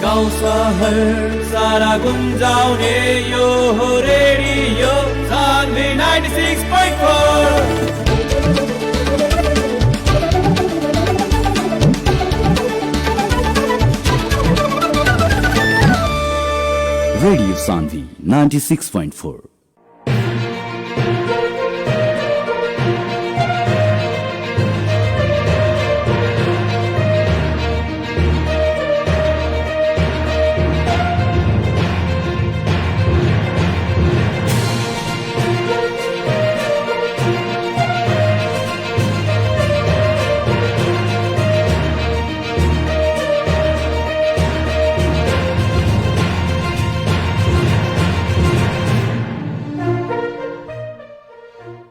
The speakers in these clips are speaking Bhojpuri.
गाउँ सहर सारा गुन्जाउने यो हो रेडियो सान्वी 96.4। Radio Sandhi 96.4।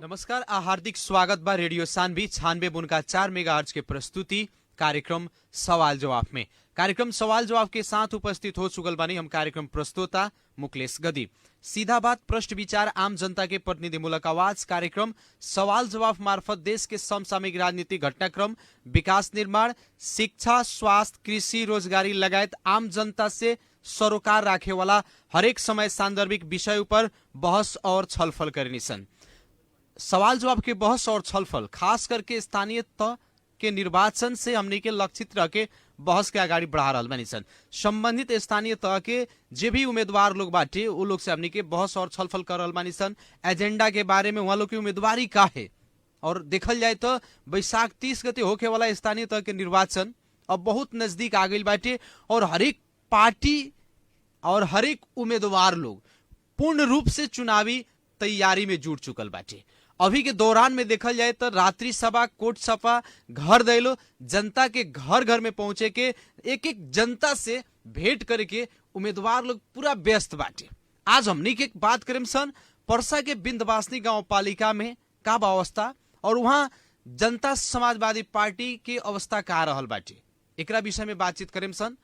नमस्कार, हार्दिक स्वागत बा रेडियो सान्वी 96.4 मेगाहर्ट्ज के प्रस्तुति कार्यक्रम सवाल जवाब में। कार्यक्रम सवाल जवाब के साथ उपस्थित हो चुकल बानी हम कार्यक्रम प्रस्तोता मुकलेश गदी। सीधा बात, प्रश्न विचार, आम जनता के प्रतिनिधिमूलक आवाज कार्यक्रम सवाल जवाब मार्फत देश के समसामयिक राजनीतिक घटनाक्रम, विकास निर्माण, शिक्षा, स्वास्थ्य, कृषि, रोजगारी लगायत आम जनता से सरोकार राखे वाला हरेक समय सांदर्भिक विषय पर बहस और छलफल करनी सन। सवाल जवाब के बहस और छलफल खास करके स्थानीय तह के निर्वाचन से हमने के लक्षित रह के बहस के आगाड़ी बढ़ा रहल बानी सन। संबंधित स्थानीय तह के जे भी उम्मीदवार लोग बाटे वो लोग से हमने के बहस और छलफल कर रहल बानी सन। एजेंडा के बारे में वहाँ लोग की उम्मीदवारी का है और देखल जाए तो बैसाख 30 गते होके वाला स्थानीय तह के निर्वाचन अब बहुत नजदीक आ गई बाटे और हरेक पार्टी और हरेक उम्मीदवार लोग पूर्ण रूप से चुनावी तैयारी में जुट चुकल बाटे। अभी के दौरान में देखल जाए तो रात्रि सभा, कोर्ट सभा, घर दैलो, जनता के घर घर में पहुंचे के एक एक जनता से भेंट करके उम्मीदवार लोग पूरा व्यस्त बाटे। आज हमनी के बात करें सन परसा के बिंदवासनी गांव पालिका में का अवस्था और वहां जनता समाजवादी पार्टी के अवस्था का रहल बाटे, एकरा विषय में बातचीत करें सन।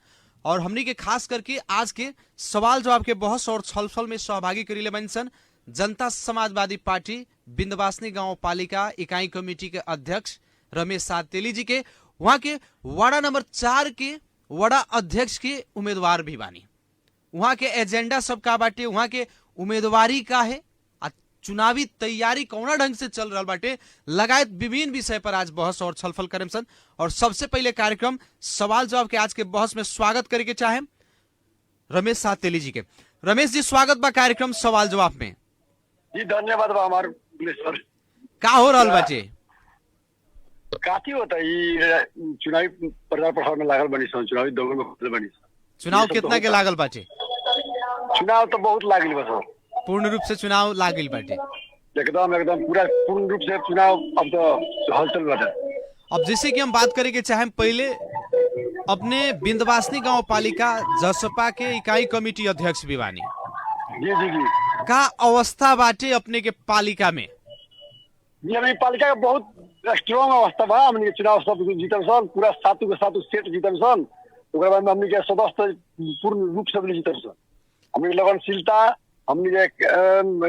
और हमनी के खास करके आज के सवाल जवाब के बहस और छलफल में सहभागी करी ले सन जनता समाजवादी पार्टी बिंदवासनी गांव पालिका इकाई कमेटी के अध्यक्ष रमेश सातेली जी के, वहां के वार्ड नंबर 4 के वार्ड अध्यक्ष के उम्मीदवार भी बानी। वहां के एजेंडा सब का बाटे, वहां के उम्मीदवारी का है, चुनावी तैयारी कौना ढंग से चल रहा बाटे लगायत विभिन्न विषय पर आज बहस और छलफल करें सन। और सबसे पहले कार्यक्रम सवाल जवाब के आज के बहस में स्वागत करे के चाहे रमेश सातेली जी के। रमेश जी, स्वागत बा कार्यक्रम सवाल जवाब में जी। धन्यवाद बा हमार सर। का हो रहल बाटे? काफी होता है चुनावी प्रचार प्रसार में लागल बनी सन, चुनावी दौड़ में खुद बनी सन। चुनाव कितना के लागल बाटे? चुनाव तो बहुत लागल बा सर, पूर्ण रूप से चुनाव लागल बाटे, एकदम एकदम पूर्ण रूप से चुनाव अब तो हलचल बाटे। अब जैसे कि हम बात करें के चाहे पहले अपने बिंदवासनी गांव पालिका जसपा के इकाई कमेटी अध्यक्ष भी बानी। जी जी जी। का अवस्था बाटे अपने के पालिका में? जी, हमारी पालिका का बहुत स्ट्रॉन्ग अवस्था बा। हमने चुनाव सब जीतल सन, पूरा सातु के सातु सेट जीतल सन। ओकरा बाद में हमने के सदस्य पूर्ण रूप से जीतल सन। हमने लगनशीलता, हमने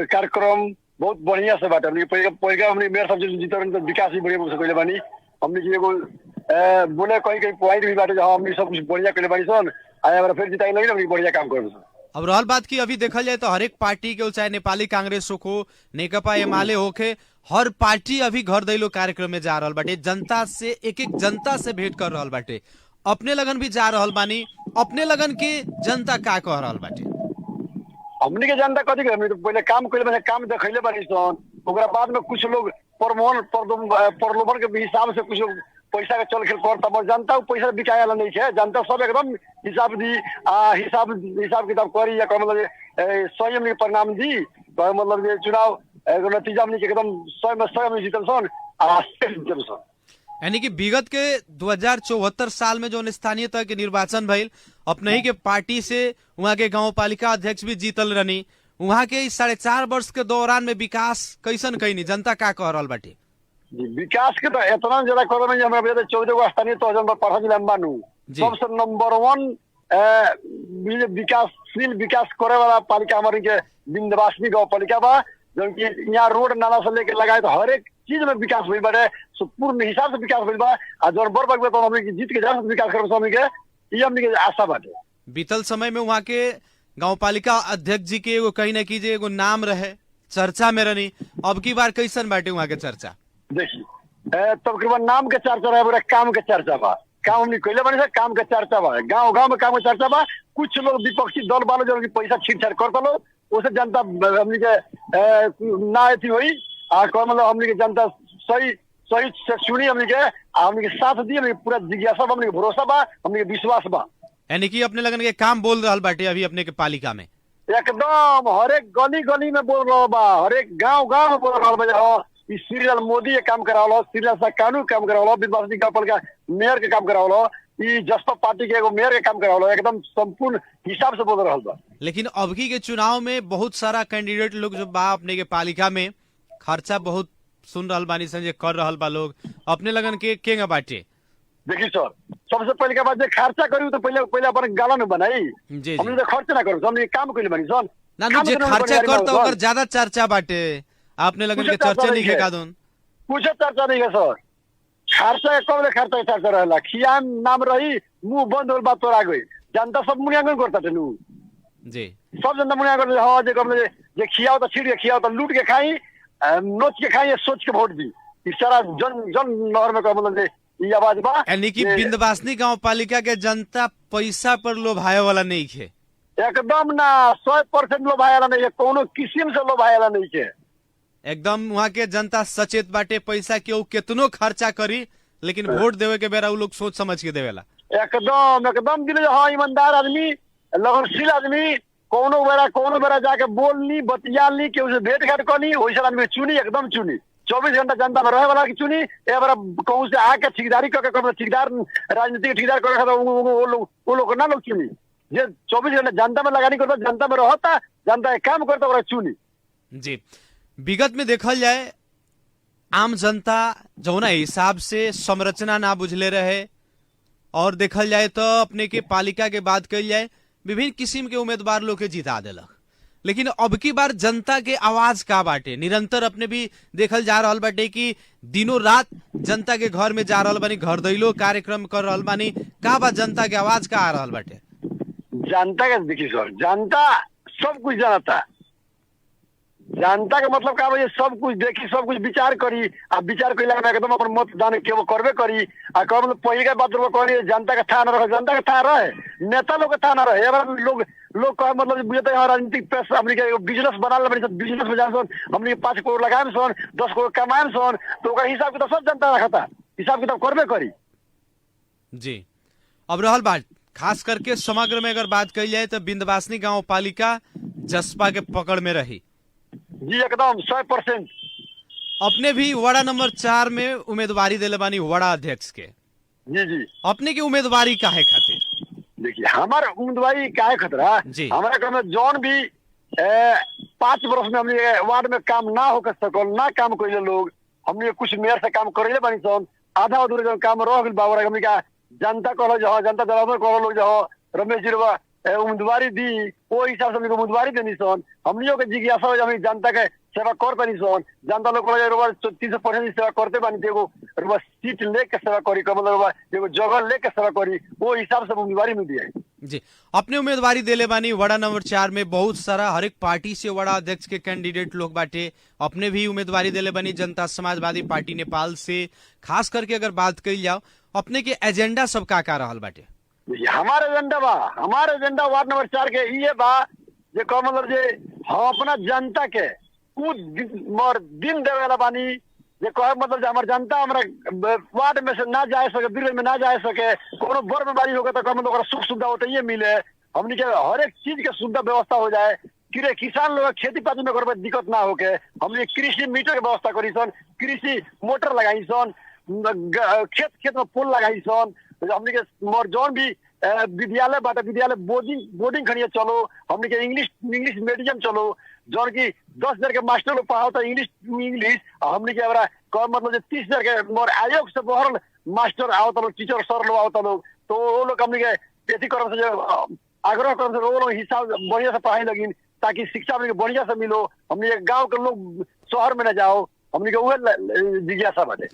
कार्यक्रम बहुत बढ़िया से बाटे। हमने पहले हमने मेयर सब जीतल तो विकास भी बढ़िया से कइले बानी। हमने के एगो बोले कहीं पॉइंट भी बाटे जहां हमने सब कुछ बढ़िया कइले बानी सन। आया बार फिर जिताई लगी, हमने बढ़िया काम करब सन। अब रहल बात की अभी देखल जाए तो हर एक पार्टी के चाहे नेपाली कांग्रेस हो, नेकपा एमाले होके, हर पार्टी अभी घर दैलो कार्यक्रम में जा रहल बाटे, जनता से एक एक जनता से भेंट कर रहल बाटे। अपने लगन भी जा रहल बानी, अपने लगन के जनता का कह रहल बाटे? हमनी के जनता कथी हमनी तो पहले काम कइले बानी, काम देखैले बानी सन। ओकरा बाद में कुछ लोग प्रलोभन के हिसाब से कुछ लोग पैसा के चल खेल करता, मगर जनता पैसा बिकाए वाला नहीं है। जनता सब एकदम हिसाब किताब करी या मतलब संयम के परिणाम दी, मतलब ये चुनाव नतीजा हमनी के एकदम 100 में जीतल सन। यानी कि विगत के 2074 साल में जो स्थानीय तह के निर्वाचन भइल, अपने ही के पार्टी से वहाँ के गांव पालिका अध्यक्ष भी जीतल रहनी। वहाँ के 4.5 वर्ष के दौरान में विकास कैसन कहीं जनता का कह रहल बाटे? विकास के तो इतना ज्यादा कर रहे हैं। 14 गो स्थानीय तह जन पढ़ा जिला में बानू, सबसे नंबर 1 विकास करे वाला पालिका हमारे के बिंदवासनी गाँव पालिका बा। जौन की यहाँ रोड नाला से लेके लगाए तो हर एक चीज में विकास हुई बाटे, पूर्ण हिसाब से विकास हुई बा। और जौन बड़ बगबे तो हमने जीत के जान विकास करे हमने के ये हमने के आशा बाटे। बीतल समय में वहाँ के गांव पालिका अध्यक्ष जी के एगो कहीं न कीजिए एगो नाम रहे, चर्चा में रहनी। अब की बार कैसन बाटे वहाँ के चर्चा? देखिए तकरीबन नाम के चर्चा रहे, पूरा काम के चर्चा बा। काम हमने कैले बने से काम के चर्चा बा, गांव गांव में काम के चर्चा बा। कुछ लोग विपक्षी दल वाले जो पैसा छीट-छाट करता लोग, उसे जनता हमने के ना अथी हुई आ मतलब हमने के जनता सही सही से सुनी, हमने के साथ दी, हमने पूरा जिज्ञासा बा, हमने के भरोसा बा, हमने के विश्वास बा। यानी कि अपने लगन के काम बोल रहा बाटे अभी अपने के पालिका में एकदम हर एक गली गली में बोल रहा बा, हर एक गांव गांव में बोल रहा बा। श्रीलाल मोदी ये काम करावलो, श्रीलाल साकानू काम करावलो, विद्यार्थी गांव पालिका मेयर के काम करावलो, ई जसपा पार्टी के एगो मेयर के काम करावलो, एकदम संपूर्ण हिसाब से बोल रहा बा। लेकिन अबकी के चुनाव में बहुत सारा कैंडिडेट लोग जो बा अपने के पालिका में खर्चा बहुत सुन रहल बानी सन, कर रहल बा लोग, अपने लगन के केंगा बाटे? देखिए सर, सबसे पहले के बाद जे खर्चा करी तो पहले अपन गाला न बनाई। जी हमने तो खर्च ना करू, हमने काम कइले बानी सन। ना जे खर्चा करता ओकर ज्यादा चर्चा बाटे, आपने लगन के चर्चा नहीं के कादून कुछ चर्चा नहीं है सर। खर्चा कब खर्चा चर्चा रहेला, खियान नाम रही, मुंह बंद होल बात तोड़ा गई, जनता सब मूल्यांकन करता थे नु जी, सब जनता मूल्यांकन करते। हाँ जे खियाओ तो छीट के खियाओ तो लूट के खाई, नोच के खाई, सोच के वोट दी। इस सारा जन नहर में मतलब ये आवाज बा। यानी कि बिंदवासनी गांव पालिका के जनता पैसा पर लोभाए वाला नहीं है, एकदम ना 100% लोभाएला नहीं है, कोनो किस्म से लोभाएला नहीं है। एकदम वहाँ के जनता सचेत बाटे, पैसा के कितनो खर्चा करी लेकिन वोट देवे के बेरा उ लोग सोच समझ के देवेला। एकदम एकदम दिले हाँ ईमानदार आदमी, लगनशील आदमी, कोनो बेरा जाके बोलनी बतियालनी के उसे भेंट घाट करनी, वैसे आदमी चुनी, एकदम चुनी। 24 घंटा जनता में रहे वाला की चुनी। ए बार कहूँ से आके ठेकेदारी करके ठेकेदार राजनीतिक ठेकेदार करके वो लोग ना लोग चुनी। जे 24 घंटा जनता में लगानी करता, जनता में रहता, जनता एक काम करता और चुनी। जी, विगत में देखल जाए आम जनता जौना हिसाब से संरचना ना बुझले रहे, और देखल जाए तो अपने के पालिका के बात कही जाए विभिन्न किस्म के उम्मीदवार लोग के जिता दिलक। लेकिन अब की बार जनता के आवाज का बाटे, निरंतर अपने भी देखल जा रहा बाटे कि दिनों रात जनता के घर में जा रहा बानी, घर दैलो कार्यक्रम कर रहा बानी, का बा जनता के आवाज का आ रहा बाटे? जनता का देखिए सर, जनता सब कुछ जानता। जनता का मतलब का भाई सब कुछ देखी, सब कुछ विचार करी, आ विचार कैला में एकदम अपन मतदान के वो करबे करी। आ कब पहले के बात करी, जनता का था न रहे, जनता का था रहे, नेता लोग का था न रहे। लोग कहे मतलब बुझते हैं राजनीतिक पैसा हमने के बिजनेस बना ले, बिजनेस में जान सन हमने 5 करोड़ लगाए सन, 10 करोड़ कमाए सन, तो ओकर हिसाब किताब सब जनता रखता, हिसाब किताब करबे करी। जी, अब रहल बात खास करके समग्र में अगर बात कही जाए तो बिंदवासनी गांव पालिका जसपा के पकड़ में रही। जी एकदम 100%। अपने भी वार्ड नंबर 4 में उम्मीदवारी दिले बानी वार्ड अध्यक्ष के। जी जी, अपने की उम्मीदवारी काहे खातिर? देखिए हमारा उम्मीदवारी काहे खतरा, हमारा घर में जौन भी 5 वर्ष में हमने वार्ड में काम ना हो सकल, ना काम कैले लोग, हमने कुछ मेयर से काम करे बानी सन, आधा अधूरा काम रह गइल बाबर। हमने का जनता कहलो जो जनता जनार्दन कहलो लोग जो रमेश जी उम्मीदवारी दी, वो हिसाब से हमने उम्मीदवारी देनी सन। हमनियों के जिज्ञासा हो हमें जनता के सेवा करते नहीं सन, जनता लोग 300% सेवा करते बानी, एगो सीट लेके सेवा करी, मतलब एगो जगह लेके सेवा करी, वो हिसाब से उम्मीदवारी में दिया है। जी, अपने उम्मीदवारी देले बानी वार्ड नंबर 4 में बहुत सारा हर एक पार्टी से वार्ड अध्यक्ष के कैंडिडेट लोग बाटे, अपने भी उम्मीदवारी देले बानी जनता समाजवादी पार्टी नेपाल से। खास करके अगर बात कही जाओ अपने के एजेंडा सब का रहल बाटे? हमारे एजेंडा वार्ड नंबर 4 के ये बा जे मतलब जे हम अपना जनता के कुछ दिन देवे वाला बानी, जे कहे मतलब हमारे जनता हमारा वार्ड में से ना जा सके, बिरगंज में ना जा सके, कोनो बड़ बीमारी होगा तो मतलब सुख सुविधा होते ये मिले, हमने के हर एक चीज के सुविधा व्यवस्था हो जाए। किसान लोग खेती पाती में घर में दिक्कत ना होके हमने कृषि मीटर के व्यवस्था करी सन, कृषि मोटर लगाई सन, खेत में पुल लगाई सन, हमने के जौन भी विद्यालय बाटे विद्यालय बोर्डिंग खड़िया चलो, हमने के इंग्लिश मीडियम चलो, जौन की 10,000 के मास्टर लोग पढ़ाता इंग्लिश, हमने के मतलब 30,000 के मोर आयोग से बहर मास्टर आवता लोग, टीचर सर लोग आवता लोग, तो वो लोग हमने के खेती करम से आग्रह करम से वो लोग हिसाब बढ़िया से पढ़ाई लगी, ताकि शिक्षा हमने बढ़िया से मिलो, हमने गाँव के लोग शहर में न जाओ, हमने के वह जिज्ञासा बाटे।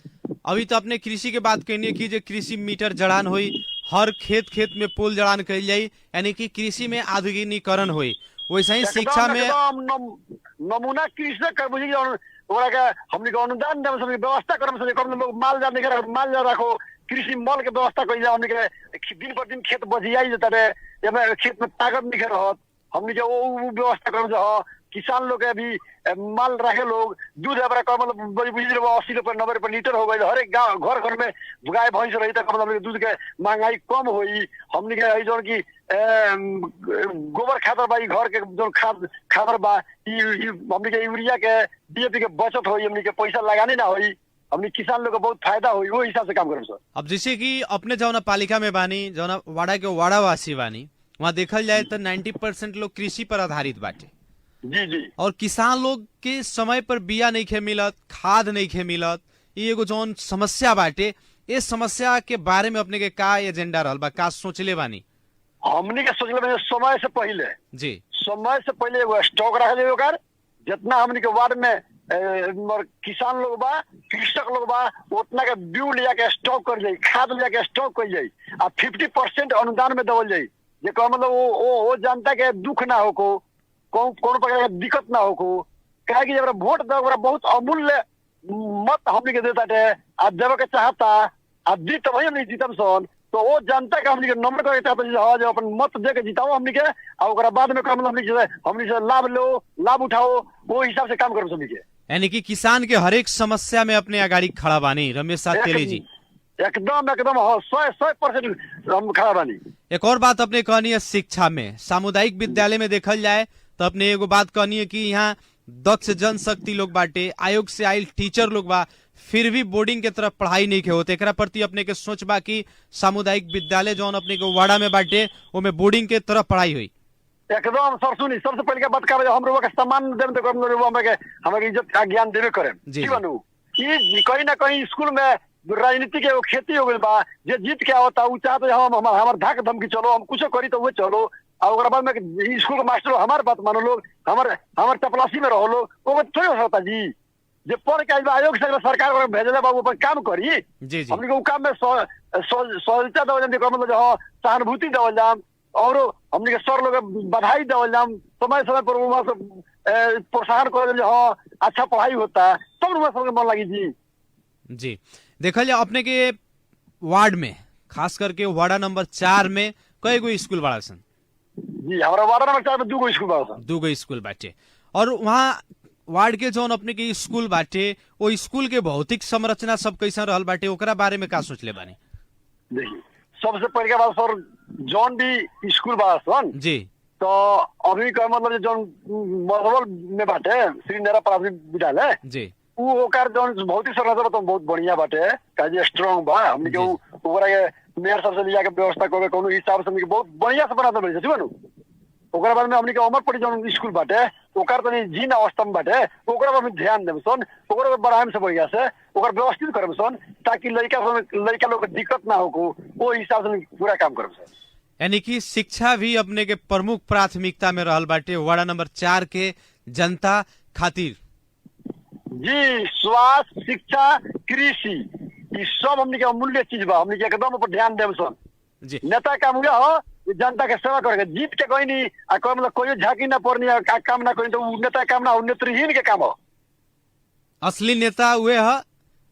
अभी तो अपने कृषि के बात कहनी की जे कृषि मीटर जड़ान हुई हर खेत खेत में पोल जड़ान कइल जाई, यानी कि कृषि में आधुनिकीकरण होई। वैसे ही शिक्षा में नमूना कृषि कर बुझी ओकरा के हमनी के अनुदान देम सब व्यवस्था करम सब कम लोग माल जाल निकल माल जा रखो कृषि मॉल के व्यवस्था कइल जा। हमनी के दिन पर दिन खेत बजियाई जता रे एमे खेत में ताकत निकल रहत हमनी के वो व्यवस्था करम जो किसान लोग के भी माल रखे लोग दूध हमारा कम मतलब बुझी 80 रुपए 90 रुपए लीटर हो गई। हर एक गाँव घर घर में गाय भैंस रही तक मतलब दूध के महंगाई कम हुई। हमनी के जो की गोबर खातर बा घर के जो खातर बा हमनी के यूरिया के डीएपी के बचत हुई। हमनी के पैसा लगाने ना हुई। हमनी किसान लोग को बहुत फायदा हुई। वो हिसाब से काम करें सर। अब जैसे कि अपने जौना पालिका में बानी, जौना वाड़ा के वाड़ावासी बानी, वहाँ देखल जाए तो 90% लोग कृषि पर आधारित बाटे। जी जी। और किसान लोग के समय पर बिया नहीं खे मिलत, खाद नहीं खे मिलत, ये एगो जौन समस्या बाटे, इस समस्या के बारे में अपने के का एजेंडा रहल बा, का सोचले बानी? हमनी के सोचले बानी समय से पहले जी, समय से पहले एगो स्टॉक रख जाए ओकर जितना हमनी के वार्ड में किसान लोग बा कृषक लोग बा उतना के बीज लिया के स्टॉक कर जाए, खाद लिया के स्टॉक कर जाए आ 50% अनुदान में देवल जाए। जे मतलब वो जनता के दुख ना हो को कौन प्रकार के दिक्कत ना हो को कहे कि जब वोट दे बहुत अमूल्य मत हमनी के देता है आ देवे के चाहता आ दी तब हमनी जीतम सन। तो वो जनता के हमनी के नंबर करे चाहता जो अपन मत दे के जिताओ हमनी के आ ओकरा बाद में काम हमनी से लाभ लो लाभ उठाओ वो हिसाब से काम करो सभी के। यानी कि किसान के हर एक समस्या में अपने अगाड़ी खड़ा बानी रमेश साथ तेली जी। एकदम 100% हम खड़ा बानी। एक और बात अपने कहनी है शिक्षा में, सामुदायिक विद्यालय में देखल जाए तो अपने एगो बात कहनी है कि यहाँ दक्ष जनशक्ति लोग बाटे, आयोग से आयल टीचर लोग बा, फिर भी बोर्डिंग के तरफ पढ़ाई नहीं के होते। एकरा प्रति अपने के सोच बा कि सामुदायिक विद्यालय जो अपने के वाड़ा में बाटे वो बॉर्डिंग के तरफ पढ़ाई हुई? एकदम सर सुनी सबसे पहले बात कर हम लोग के सम्मान देम तो हमारे इज्जत का ज्ञान देवे करें जी बनू कि कहीं ना कहीं स्कूल में राजनीति के खेती हो गई बा जे जीत के आवता उ चाहते हम हमार धाक धमकी चलो हम कुछ करी तो वो चलो और बाद में स्कूल के मास्टर हमारे बात मानो लोग हमारे चपलासी में रहो लोग वो थोड़ी हो सकता जी जे पढ़ के आयोग से सरकार भेजले बाबू अपन काम करी हमने को काम में सहजता देवल मतलब सहानुभूति देवल जाम और हमने के सर लोग बधाई देवल जाम समय समय पर वहाँ से प्रोत्साहन कर हाँ अच्छा पढ़ाई होता तब वहाँ सबके मन लगी जी। जी देखल जाए अपने के वार्ड में खास करके वार्डा नंबर 4 में कई गो स्कूल बड़ा सन? जी हमारा वार्ड नंबर 4 में 2 गो स्कूल बड़ा सन। 2 गो स्कूल बाटे और वहाँ वार्ड के जौन अपने के स्कूल बाटे वो स्कूल के भौतिक संरचना सब कैसा रहल बाटे ओकरा बारे में का सोचले बानी? देखिए सबसे पहले बात सर जौन भी स्कूल बड़ा सन जी तो अभी का मतलब जौन मधुबल में बाटे श्री नेरा प्राथमिक विद्यालय जी ओकर जौन भौतिक संरचना तो बहुत बढ़िया बाटे काजे स्ट्रांग बा हमनी के ओकरा के मेयर सबसे लिया के व्यवस्था करे कोनो हिसाब से हमनी के बहुत बढ़िया से बना देबे छै बनु। ओकरा बाद में हमनी के अमरपट्टी जौन स्कूल बाटे ओकर तनी जीर्ण अवस्था में बाटे ओकरा पर ध्यान देब सन ओकरा बढ़ाएम से बढ़िया से ओकर व्यवस्थित करब सन ताकि लड़का लोग के दिक्कत ना हो को वो हिसाब से पूरा काम करब सन। यानी कि शिक्षा भी अपने के प्रमुख प्राथमिकता में रहल बाटे वार्ड नंबर 4 के जनता खातिर? जी स्वास्थ्य शिक्षा कृषि ये सब हमने के अमूल्य चीज बा हमने के एकदम ऊपर ध्यान देब सन जी। नेता काम हुआ हो जनता के सेवा करके जीत के कोई नहीं मतलब कोई झांकी ना पड़नी काम ना कोई तो नेता काम ना नेत्रहीन के काम हो। असली नेता हुए है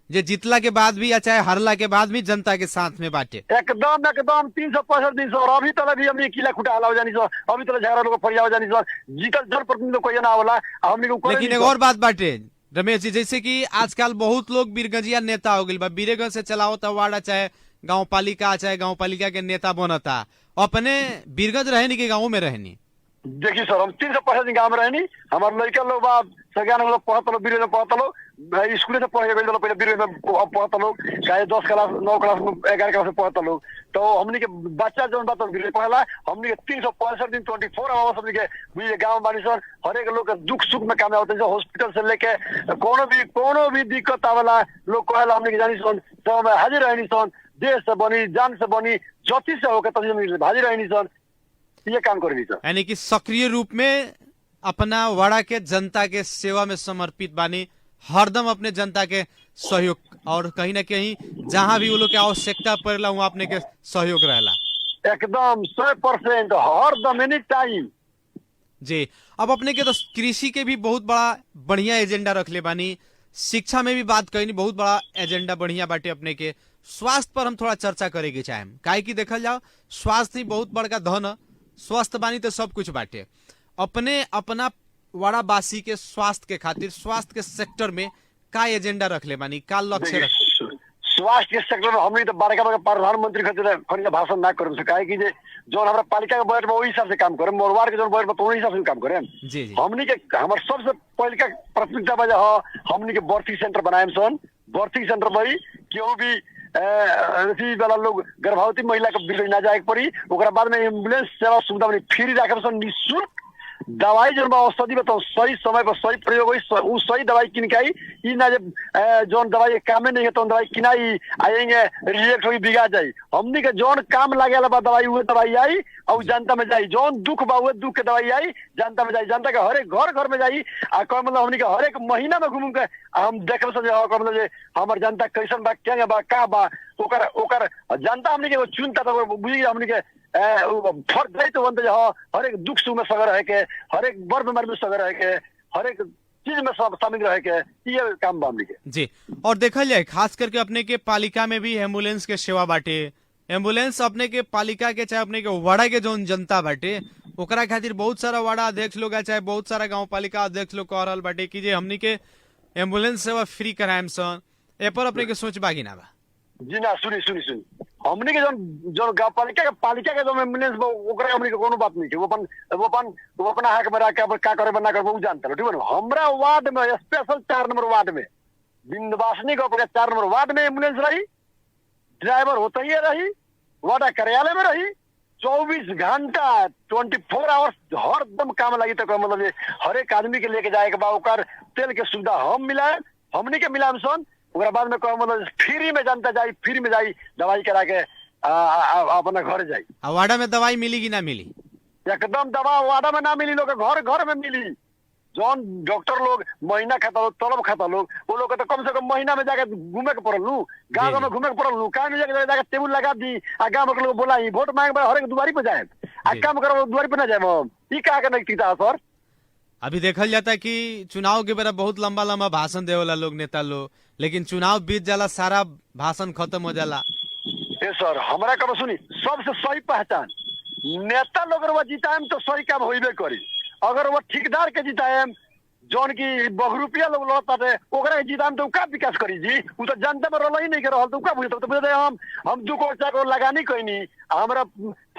जे जीतला के बाद भी या चाहे हारला के बाद भी जनता के साथ में बाटे एकदम 365 दिन सर अभी तक भी हमने किला खुटा हलाओ जानी सर अभी तक झगड़ा लोग फरियाओ जानी सर जीतल जनप्रतिनिधि कोई ना होला हमने को। लेकिन एक और बात बाटे रमेश जी जैसे कि आजकल बहुत लोग बीरगंजिया नेता हो गए बा बीरगंज से चलाओ तो वार्ड चाहे गाँव पालिका के नेता बनता अपने बीरगंज रहनी के गाँव में रहनी? देखिए सर हम 365 दिन गाँव में रहनी हमारे लड़का लोग बा सगान लोग पढ़ता लोग बीरगंज में पढ़ता लोग स्कूल से पढ़ के पहले बीरगंज में पढ़ता लोग चाहे 10 क्लास 9 क्लास 11 क्लास में पढ़ता लोग तो हमने के बच्चा जो बात बीरगंज पढ़ला हमने के 365 दिन 24 आवर्स हमने के गाँव बानी सर हर एक लोग के दुख सुख में काम होते हैं हॉस्पिटल से लेके कोनो भी दिक्कत आवेला लोग कहला हमने के जानी सन तो हम हाजिर रहनी सन देश से बनी जान से बनी ज्योति से होकर तभी हाजिर रहनी सन ये काम करनी सर। यानी कि सक्रिय रूप में अपना वाड़ा के जनता के सेवा में समर्पित बानी हरदम अपने जनता के सहयोग और कहीं ना कहीं जहाँ भी वो लोग के आवश्यकता पड़ेला वहाँ अपने के सहयोग रहेला। एकदम 100% हरदम एनी टाइम। जी, अब अपने के तो कृषि के भी बहुत बड़ा बढ़िया एजेंडा रखले बानी, शिक्षा में भी बात कही, बहुत बड़ा एजेंडा बढ़िया बाटे अपने के। स्वास्थ्य पर हम थोड़ा चर्चा करे के चाहेम, काहे कि देखल जाओ स्वास्थ्य ही बहुत बड़का धन है, स्वस्थ बानी तो सब कुछ बाटे। अपने अपना वारावासी के स्वास्थ्य के खातिर स्वास्थ्य के सेक्टर में का एजेंडा रखले बानी, का लक्ष्य रख? स्वास्थ्य के सेक्टर में हमने तो बड़का बड़का प्रधानमंत्री खातिर भाषण ना कर सके कि जो हमारा पालिका के बजट में वही हिसाब से काम करे, मोरवार के जो बजट में तो वही हिसाब से काम करे। जी जी, हमनी के हमारे सबसे पहले का प्राथमिकता वजह हमनी के बर्थिंग सेंटर बनाए सन। बर्थिंग सेंटर पर क्यों भी रसी वाला लोग गर्भवती महिला के बिगड़ ना जाए पड़ी, ओकरा बाद में एम्बुलेंस सेवा सुविधा बनी फ्री रखे सन, निःशुल्क दवाई जो औषधि में तो सही समय पर सही प्रयोग हुई, सही दवाई किन के आई। ई ना जब जोन दवाई कामे नहीं है तो दवाई किनाई आएंगे रिजेक्ट होगी बिगा जाई। हमनी के जोन काम लगे बा दवाई हुए दवाई आई और जनता में जाई, जोन दुख बा हुए दुख के दवाई आई जनता में जाई, जनता के हर एक घर घर में जाई। आ कह मतलब हमनी के हर एक महीना में घूम के हम देख मतलब हमार जनता कैसन बा क्या बा का बा ओकर ओकर जनता हमनी के चुनता तो बुझी हमनी के फर्क नहीं तो बनते हर एक दुख सुख में सगर रहे के, हर एक बड़ बीमारी में सगर रहे के, हर एक चीज में शामिल रहे के, ये काम बा के। जी, और देखल जाए खास करके अपने के पालिका में भी एम्बुलेंस के सेवा बाटे। एम्बुलेंस अपने के पालिका के चाहे अपने के वाड़ा के जो जनता बाटे ओकरा खातिर बहुत सारा वाड़ा अध्यक्ष लोग चाहे बहुत सारा गांव पालिका अध्यक्ष लोग कह रहल बाटे कि जे हमनी के एम्बुलेंस सेवा फ्री कराएम सन, ए पर अपने के सोच बाकी ना बा? जी ना, सुनी हमनी के जो गांव पालिका के जो एम्बुलेंस ओकरा हमनी के कोनो बात नहीं है, वो अपना हक में रख के का करे बना कर वो जानता ठीक है। हमरा वार्ड में स्पेशल 4 नंबर वार्ड में विंध्यवासिनी गांव के 4 नंबर वार्ड में एम्बुलेंस रही, ड्राइवर होता ही रही, वार्ड कार्यालय में रही, 24 घंटा 24 आवर्स हर दम काम लगी। तो मतलब हर एक आदमी के लेके जाए के बा ओकर तेल के सुविधा हम मिलाए, हमनी के मिलाए सन। ओकरा बाद में मतलब फ्री में जनता जाई, फ्री में जाई दवाई करा के अपना घर जाई। वाड़ा में दवाई मिली कि ना मिली? एकदम दवा वाड़ा में ना मिली, लोग घर घर में मिली। जौन डॉक्टर लोग महीना खाता लोग तलब खाता लोग वो लोग तो कम से कम महीना में जाके घूमे के पड़ल लू, गाँव में घूमे के पड़ल लू, काम में जाके टेबुल लगा दी आ गाँव के लोग बोला वोट मांगे हर एक दुआरी पे जाए आ काम करो दुआरी पे ना जाए हम ई कहा के नहीं सर। अभी देखल जाता कि चुनाव के बेरा बहुत लंबा लंबा भाषण देवला लोग नेता लोग, लेकिन चुनाव बीत जाला सारा भाषण खत्म हो जाला। ए सर हमरा कब सुनी सबसे सही पहचान नेता लोग जिताएम तो सही काम होइबे करी। अगर वो ठेकेदार के जिताएम जौन की बहुरूपिया लोग लड़ता थे ओकरा जिताएम तो का विकास करी जी, वो तो जनता में रल ही नहीं कर रहा तो का बुझे तो बुझे हम 2 करोड़ 4 करोड़ लगानी कोई नहीं, हमरा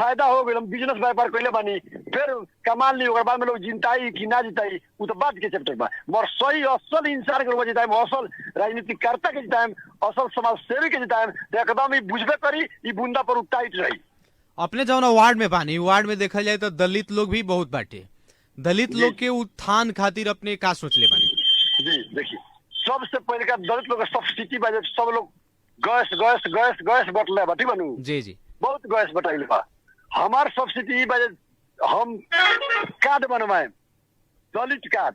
फायदा हो गई, हम बिजनेस व्यापार कैले बानी फिर कमाल ली ओकर बाद में लोग जिताई कि ना जिताई वो तो बात के चैप्टर बा। मगर सही असल इंसान के जिताएम, असल राजनीतिकर्ता के जिताएम, असल समाज सेवी के जिताएम एकदम ही बुझबे करी ई बूंदा पर टाइट रही। अपने जौन वार्ड में बानी वार्ड में देखल जाए तो दलित लोग भी बहुत बाटे, दलित लोग के उत्थान खातिर अपने का सोचले बानी? जी देखिए सबसे पहले का दलित लोग सब्सिडी बजट सब लोग गैस गैस गैस गैस बटले बा ठीक बनू जी जी बहुत गैस बटाइले बा। हमार सब्सिडी बजट हम कार्ड बनवाए दलित कार्ड,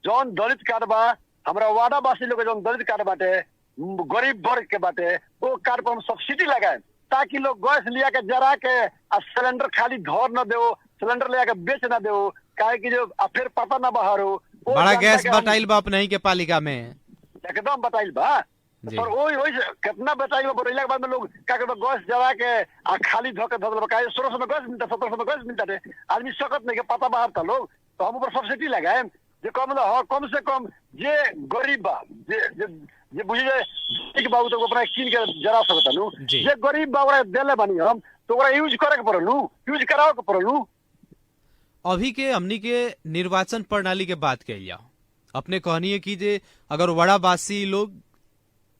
जौन दलित कार्ड बा हमारा वादा वासी लोग जौन दलित कार्ड बाटे गरीब वर्ग के बाटे वो कार्ड पर हम सब्सिडी लगाए ताकि लोग गैस लिया के जरा के आ सिलेंडर खाली धर न दो, सिलेंडर ले बेच ना दो, काहे कि जो फिर पता ना बाहर हो। बड़ा गैस बटाइल बा अपने ही के पालिका में एकदम बटाइल बा सर, वही कितना बटाइल बा बोले के बाद में लोग का करबा गैस जला के आ खाली धो के धो देबा, काहे 1600 में गैस मिलता 1700 में गैस मिलता रे आदमी सकत नहीं के पता बाहर था लोग तो हम ऊपर सब्सिडी लगाए जे कम से कम जे गरीब बा जे बुझी जाए एक बाबू तो अपना किन के जरा सकता नु, जे गरीब बा ओकरा देले बानी हम तो ओकरा यूज करे के पड़लू, यूज कराओ के पड़लू। अभी के हमनी के निर्वाचन प्रणाली के बात कही जाओ, अपने कहनी है कि जे अगर वड़ावासी लोग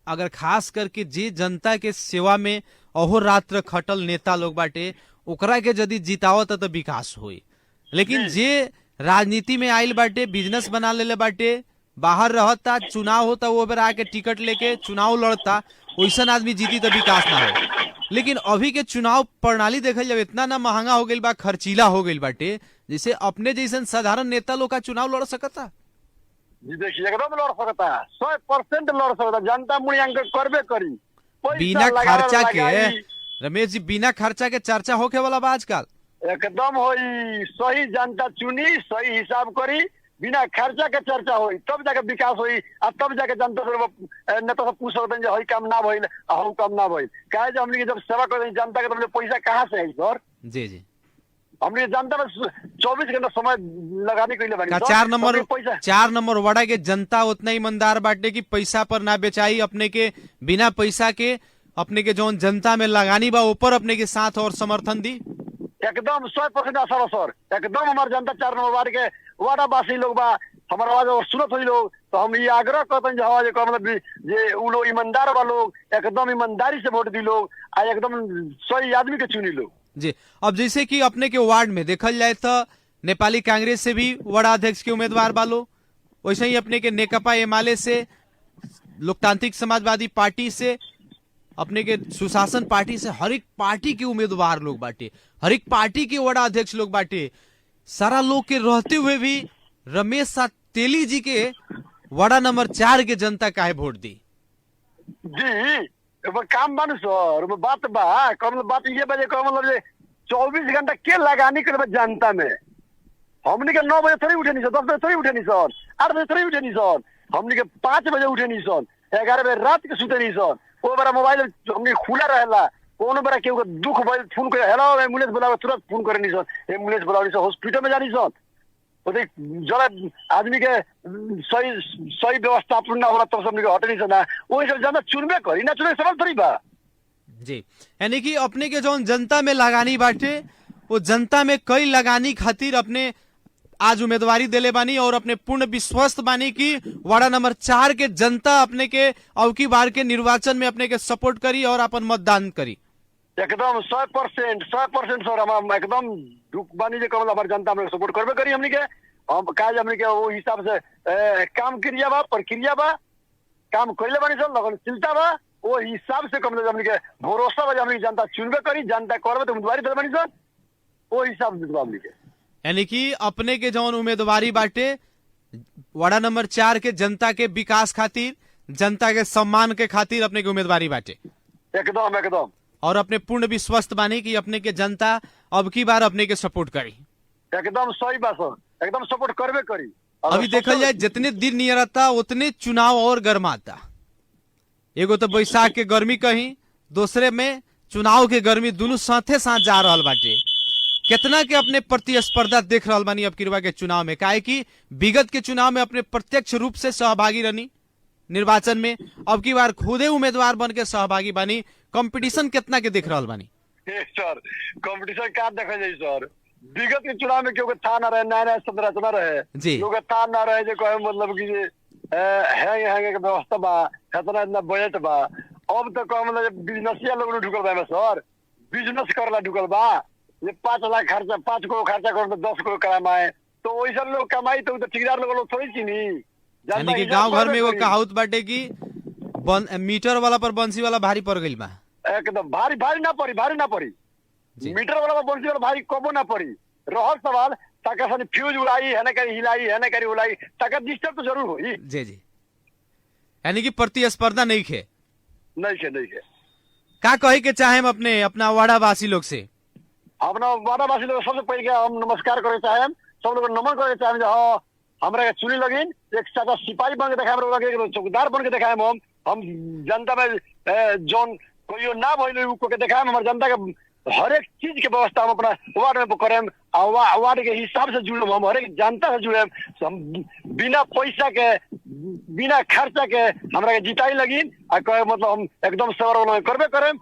अगर खास करके जे जनता के सेवा में अहोरात्र खटल नेता लोग बाटे ओकरा के यदि जितावत तो विकास होई, लेकिन जे राजनीति में आइल बाटे बिजनेस बना लेले बाटे बाहर रहता चुनाव होता वो बेर आके टिकट लेके चुनाव लड़ता वैसन आदमी जीती तो विकास ना हो। लेकिन अभी के चुनाव प्रणाली देखल जब इतना ना महंगा हो गई बा, खर्चीला हो गई बाटे, जैसे अपने जैसन साधारण नेता लोग का चुनाव लड़ सकता। जी देखिए एकदम लड़ सकता है, 100% लड़ सकता, जनता मूल्यांकन करबे करी। पैसा बिना लगावे खर्चा के लगाई, रमेश जी बिना खर्चा के चर्चा होके वाला बा आजकल। एकदम होई, सही जनता चुनी, सही हिसाब करी, बिना खर्चा के चर्चा होई, तब जाके विकास होई, और तब जाके जनता से नेता से पूछ सकते हैं जे हई काम ना भइल, हऊ काम ना भइल। काहे जे हमनी के जब सेवा करते हैं जनता के, तो पैसा कहाँ से आई सर? जी जी हमने जनता में 24 घंटा समय लगाने के लिए बनी का सर। 4 नंबर वाड़ा के जनता उतना ईमानदार बाटे कि पैसा पर ना बेचाई, अपने के बिना पैसा के अपने के जौन जनता में लगानी बा ऊपर अपने के साथ और समर्थन दी। एकदम 100% आशा बा सर, एकदम हमारे जनता 4 नंबर वार्ड के वाडावासी लोग बा, हमारा आवाज और सुनत हुई लोग, तो हम ये आग्रह करते हैं जो हवा जो मतलब जे उ लोग ईमानदार बा लोग, एकदम ईमानदारी से वोट दी लोग, आ एकदम सही आदमी के चुनी लोग। जी अब जैसे कि अपने के वार्ड में देखल जाए तो नेपाली कांग्रेस से भी वार्ड अध्यक्ष के उम्मीदवार बालो, वैसे ही अपने के नेकपा एमाले से, लोकतांत्रिक समाजवादी पार्टी से, अपने के सुशासन पार्टी से, हर एक पार्टी के उम्मीदवार लोग बाटे, हर एक पार्टी के वार्ड अध्यक्ष लोग बाटे। सारा लोग के रहते हुए भी रमेश सा तेली जी के वार्ड नंबर 4 के जनता काहे वोट दी? जी वो काम बानू सर, वो बात बा कम बात ये बजे कम मतलब 24 घंटा के लगानी कर जनता में। हमने के 9 बजे थोड़ी उठे नहीं सर, 10 बजे थोड़ी उठे नहीं सर, 8 बजे थोड़ी उठे नहीं सर, हमने के 5 बजे उठे नहीं सर, 11 बजे रात के सुते नहीं सर। वो बड़ा मोबाइल हमने खुला रहेला, कोनो बड़ा केहू के दुख भइल फोन करे, हेलो एम्बुलेंस बुलाओ, तुरंत फोन करे नहीं सर, एम्बुलेंस बुलाओ नहीं सर, हॉस्पिटल में जानी सर। तो जरा आदमी के सही व्यवस्थापन ना होला तब सब हटे नहीं सर, वही सब जनता चुनबे करी ना, चुने सवाल थोड़ी बा। जी यानी कि अपने के जौन जनता में लगानी बाटे वो जनता में कई लगानी खातिर अपने आज उम्मीदवारी दिले बानी और अपने पूर्ण विश्वस्त बानी कि वार्ड नंबर 4 के जनता अपने के अबकी बार के निर्वाचन में अपने के सपोर्ट करी और अपन मतदान करी। एकदम 100% सर, हम एकदम दुख बानी जे कमल हमारे जनता में सपोर्ट करबे करी। हमनी के हम काज हमनी के वो हिसाब से काम क्रिया बा, प्रक्रिया बा, काम कइले बानी सर, लगनशीलता बा, वो हिसाब से कमल हमनी के भरोसा बा, हमनी जनता चुनबे करी, जनता करबे तो उम्मीदवारी दिले बानी सर, वो हिसाब से हमनी के। यानी कि अपने के जौन उम्मीदवारी बाटे वार्ड नंबर 4 के जनता के विकास खातिर, जनता के सम्मान के खातिर अपने के उम्मीदवारी बाटे। एकदम और अपने पूर्ण विश्वस्त बानी कि अपने के जनता अब की बार अपने के सपोर्ट करी। एकदम सही बात सर, एकदम सपोर्ट करबे करी। अभी देखल जाए जितने दिन नियर आता उतने चुनाव और गर्माता। एगो तो बैसाख के गर्मी कहीं, दूसरे में चुनाव के गर्मी, दोनों साथे साथ जा रहा बाटे। कितना के अपने प्रतिस्पर्धा देख रहा बानी अब किरवा के चुनाव में, काहे कि विगत के चुनाव में अपने प्रत्यक्ष रूप से सहभागी रहनी निर्वाचन में, अब की बार खुदे उम्मीदवार बन के सहभागी बानी। कंपटीशन कितना के देख रहा बानी? सर कंपटीशन का देखा जाए सर, विगत के चुनाव में क्योंकि था ना रहे, नया नया संरचना रहे जी, लोग था ना रहे जो कहे मतलब कि हैंग के व्यवस्था बा, इतना इतना बजट बा। अब तो कहे मतलब बिजनेसिया लोग ढुकल बा सर, बिजनेस करला ढुकल बा, ये 5 लाख खर्चा, 5 करोड़ खर्चा करो तो 10 करोड़ कमाए, तो वैसा लोग कमाई तो ठेकेदार लोग थोड़ी चीनी। यानी कि गांव घर में वो कहावत बाटे कि मीटर वाला पर बंसी वाला भारी पड़ गई बा। एकदम भारी ना पड़ी मीटर वाला बंसी वाला भारी कबो ना पड़ी। रहल सवाल ताकि सनी फ्यूज उड़ाई है ना, करी हिलाई है ना, करी उड़ाई ताकि डिस्टर्ब तो जरूर होई। जी जी, यानी कि प्रतिस्पर्धा नहीं खे का कहे के चाहे हम अपने अपना वाड़ावासी लोग से? अपना वाड़ावासी लोग सबसे पहले हम नमस्कार करे चाहे, सब लोग नमन करे चाहे। हाँ हमरा के चुनी लगिन, एक सादा सिपाही बन के देखाए, चौकीदार बन के देखाए, हम जनता में जौन कोई ना भइल के देखाए, हमारे जनता के हर एक चीज के व्यवस्था हम अपना वार्ड में करें, वार्ड के हिसाब से जुड़े, हम हर एक जनता से जुड़े, हम बिना पैसा के बिना खर्चा के हमरा के जिताई लगिन आ कहे मतलब हम एकदम सेवा करबे करें।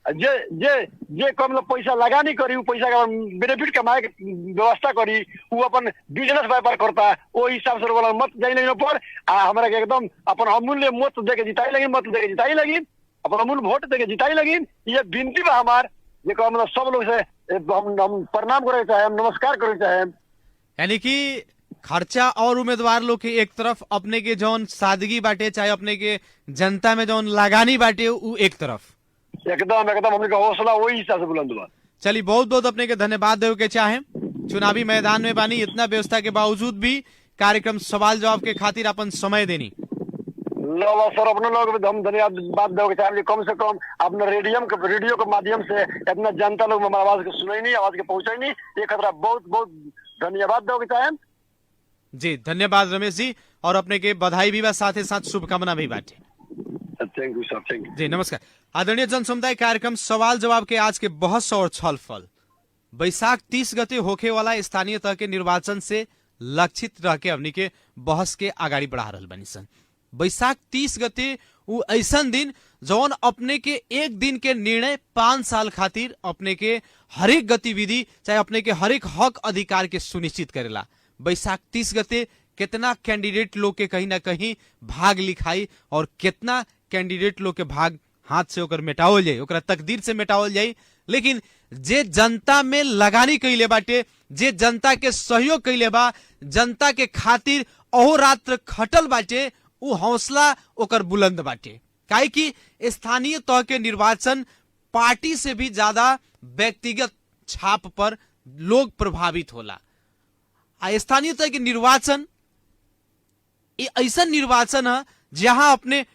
जे कम लोग पैसा लगानी करी, पैसा का बेनिफिट कमाए के व्यवस्था करी, वो अपन बिजनेस व्यापार करता, वो हिसाब से मत जाई नहीं पर हमरा के एकदम अपन अमूल्य मत दे के जिताई लगी, अपन अमूल्य वोट दे के जिताई लगी। ये विनती बा हमार जे मतलब सब लोग से हम प्रणाम करे चाहे, हम नमस्कार करे चाहे। यानी कि खर्चा और उम्मीदवार लोग के एक तरफ, अपने के जौन सादगी बाटे चाहे अपने के जनता में जौन लगानी बाटे वो एक तरफ। एकदम हमने का हौसला वही हिसाब से बुलंद बा। चलिए बहुत बहुत अपने के धन्यवाद देवे के चाहे। चुनावी मैदान में बानी, इतना व्यवस्था के बावजूद भी कार्यक्रम सवाल जवाब के खातिर अपन समय देनी। लो सर, अपने लोग हम धन्यवाद दोगे चाहे कम से कम अपने रेडियो के माध्यम से इतना जनता लोग हमारे आवाज को सुनाई नहीं, आवाज के पहुंचाई नहीं, ये खतरा बहुत बहुत धन्यवाद दोगे चाहे जी। धन्यवाद रमेश जी, और अपने के बधाई भी बा, साथ ही साथ शुभकामना भी बाटे। Thank you sir, thank you जी नमस्कार। आदरणीय जन समुदाय, कार्यक्रम सवाल जवाब के आज के बहस और छलफल बैसाख 30 गते होखे वाला स्थानीय तह के निर्वाचन से लक्षित रह के हमनी के बहस के आगाड़ी बढ़ा रहल बनी सन। बैसाख 30 गते उ ऐसन दिन जौन अपने के एक दिन के निर्णय 5 साल खातिर अपने के हरेक गतिविधि चाहे अपने के हरेक हक अधिकार के सुनिश्चित करेला। बैसाख 30 गते कितना कैंडिडेट लोग के कहीं ना कहीं भाग लिखाई और कितना कैंडिडेट लोग के भाग हाथ से ओकर मेटावल जाए, ओकरा तकदीर से मेटावल जाए। लेकिन जे जनता में लगानी कैले बाटे, जे जनता के सहयोग कैले बा, जनता के खातिर अहोरात्र खटल बाटे, उ हौसला ओकर बुलंद बाटे। काहे कि स्थानीय तह के निर्वाचन पार्टी से भी ज्यादा व्यक्तिगत छाप पर लोग प्रभावित होला। स्थानीय तह के निर्वाचन ऐसा निर्वाचन है जहां अपने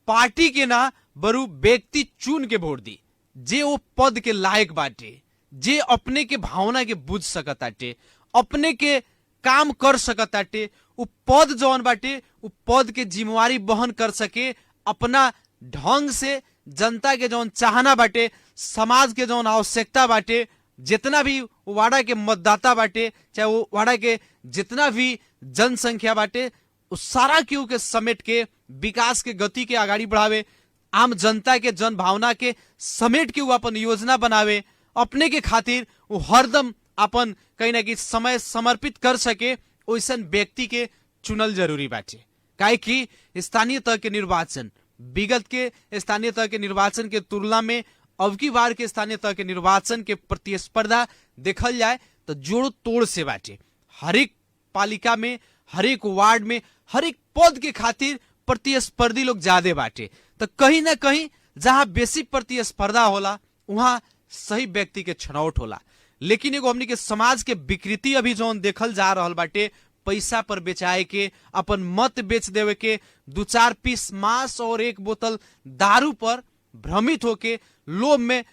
पार्टी के ना बरू व्यक्ति चुन के वोट दी, जे वो पद के लायक बाटे, जे अपने के भावना के बुझ सकताटे, अपने के काम कर सकताटे, उ पद जौन बाटे उ पद के जिम्मेवारी बहन कर सके, अपना ढंग से जनता के जौन चाहना बाटे, समाज के जौन आवश्यकता बाटे, जितना भी वाड़ा के मतदाता बाटे, चाहे वो वाड़ा के जितना भी जनसंख्या बाटे, उस सारा क्यों के समेट के विकास के गति के आगाड़ी बढ़ावे, आम जनता के जन भावना के समेट के वो अपन योजना बनावे, अपने के खातिर वो हरदम अपन कहीं ना कहीं समय समर्पित कर सके, वैसन व्यक्ति के चुनल जरूरी बाटे। काहे कि स्थानीय तह के निर्वाचन विगत के स्थानीय तह के निर्वाचन के तुलना में अब की बार के स्थानीय तह के निर्वाचन के प्रतिस्पर्धा देखल जाए तो जोड़ तोड़ से बाटे। हरेक पालिका में, हरेक वार्ड में, हरेक पद के खातिर प्रतिस्पर्धी लोग ज्यादा बाटे। तो कहीं ना कहीं जहां बेसी प्रतिस्पर्धा होला वहां सही व्यक्ति के छनौट होला। लेकिन एगो हमनी के समाज के विकृति अभी जौन देखल जा रहल बाटे, पैसा पर बेचाए के, अपन मत बेच देवे के, 2-4 पीस मांस और 1 बोतल दारू पर भ्रमित होके लोभ में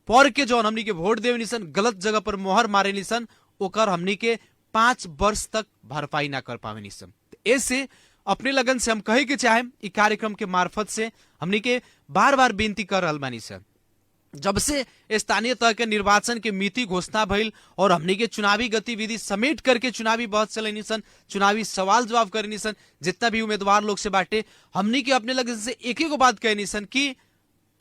पढ़ के जौन हमनी के वोट देवे निसन, गलत जगह पर मोहर मारे निसन, ओकर हमनी के 5 वर्ष तक भरपाई ना कर पावे निसन। ऐसे अपने लगन से हम कहे के चाहे इ कार्यक्रम के मार्फत से हमनी के बार बार बेनती कर रहल बानी सर। जब से स्थानीय तह के निर्वाचन के मिति घोषणा भइल और हमनी के चुनावी गतिविधि समेट करके चुनावी बहस चलनी सन, चुनावी सवाल जवाब करनी सन, जितना भी उम्मीदवार लोग से बाटे, हमनी के अपने लगन से एक ही बात कहनी सन कि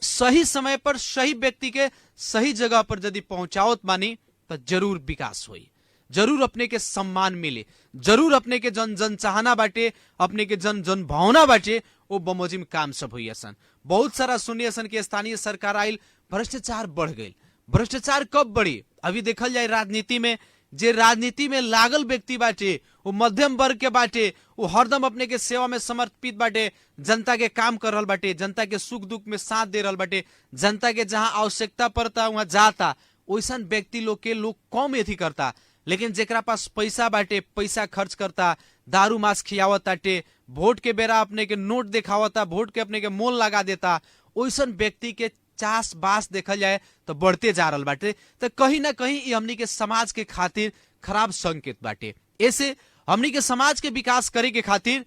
सही समय पर सही व्यक्ति के सही जगह पर यदि पहुंचावत मानी तो जरूर विकास होई, जरूर अपने के सम्मान मिले, जरूर अपने के जन जन चाहना बाटे, अपने के जन जन भावना बाटे, वो बमोजिम काम सब हुई सन। बहुत सारा सुनिए सन कि स्थानीय सरकार आयल, भ्रष्टाचार बढ़ गई। भ्रष्टाचार कब बढ़ी? अभी देखल जाए राजनीति में, जे राजनीति में लागल व्यक्ति बाटे, वो मध्यम वर्ग के बाटे, वो हरदम अपने के सेवा में समर्पित बाटे, जनता के काम कर रहल बाटे, जनता के सुख दुख में साथ दे रहल बाटे, जनता के जहां आवश्यकता पड़ता वहां जाता, वैसन व्यक्ति लोग के लोग कम एथी करता। लेकिन जेकरा पास पैसा बाटे, पैसा खर्च करता, दारू मांस खियावत बाटे, वोट के बेरा अपने के नोट दिखावता, वोट के अपने के मोल लगा देता, वैसन व्यक्ति के चास बास देखल जाए तो बढ़ते जा रहल बाटे। तो कहीं ना कहीं ये हमनी के समाज के खातिर खराब संकेत बाटे। ऐसे हमनी के समाज के विकास करे के खातिर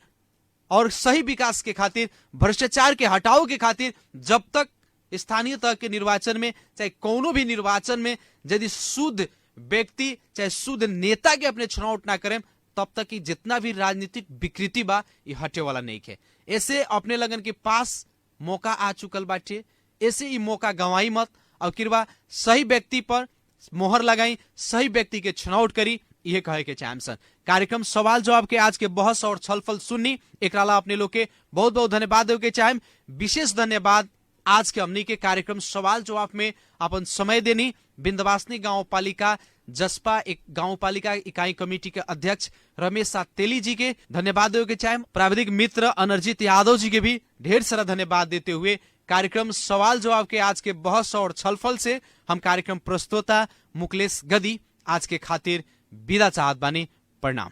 और सही विकास के खातिर, भ्रष्टाचार के हटाओ के खातिर, जब तक स्थानीय तह के निर्वाचन में चाहे कोनो भी निर्वाचन में यदि शुद्ध व्यक्ति चाहे शुद्ध नेता के अपने छनौट ना करें, तब तक कि जितना भी राजनीतिक विकृति बा ये हटे वाला नहीं है। ऐसे अपने लगन के पास मौका आ चुकल बाटे, ऐसे ही मौका गंवाई मत, और किरवा सही व्यक्ति पर मोहर लगाई, सही व्यक्ति के छनौट करी, यह कहे के चाहे सर। कार्यक्रम सवाल जवाब के आज के बहस और छलफल सुननी, एकराला अपने लोग के बहुत बहुत धन्यवाद देवे के चाहे। विशेष धन्यवाद आज के हमनी के कार्यक्रम सवाल जवाब में अपन समय देनी बिंदवासनी गांव पालिका जसपा एक गांव पालिका इकाई कमेटी के अध्यक्ष रमेश तेली जी के धन्यवाद देवे के चाहे। प्राविधिक मित्र अनर्जित यादव जी के भी ढेर सारा धन्यवाद देते हुए कार्यक्रम सवाल जवाब के आज के बहस और छलफल से हम कार्यक्रम प्रस्तोता मुकलेश गदी आज के खातिर विदा चाहत बानी। प्रणाम।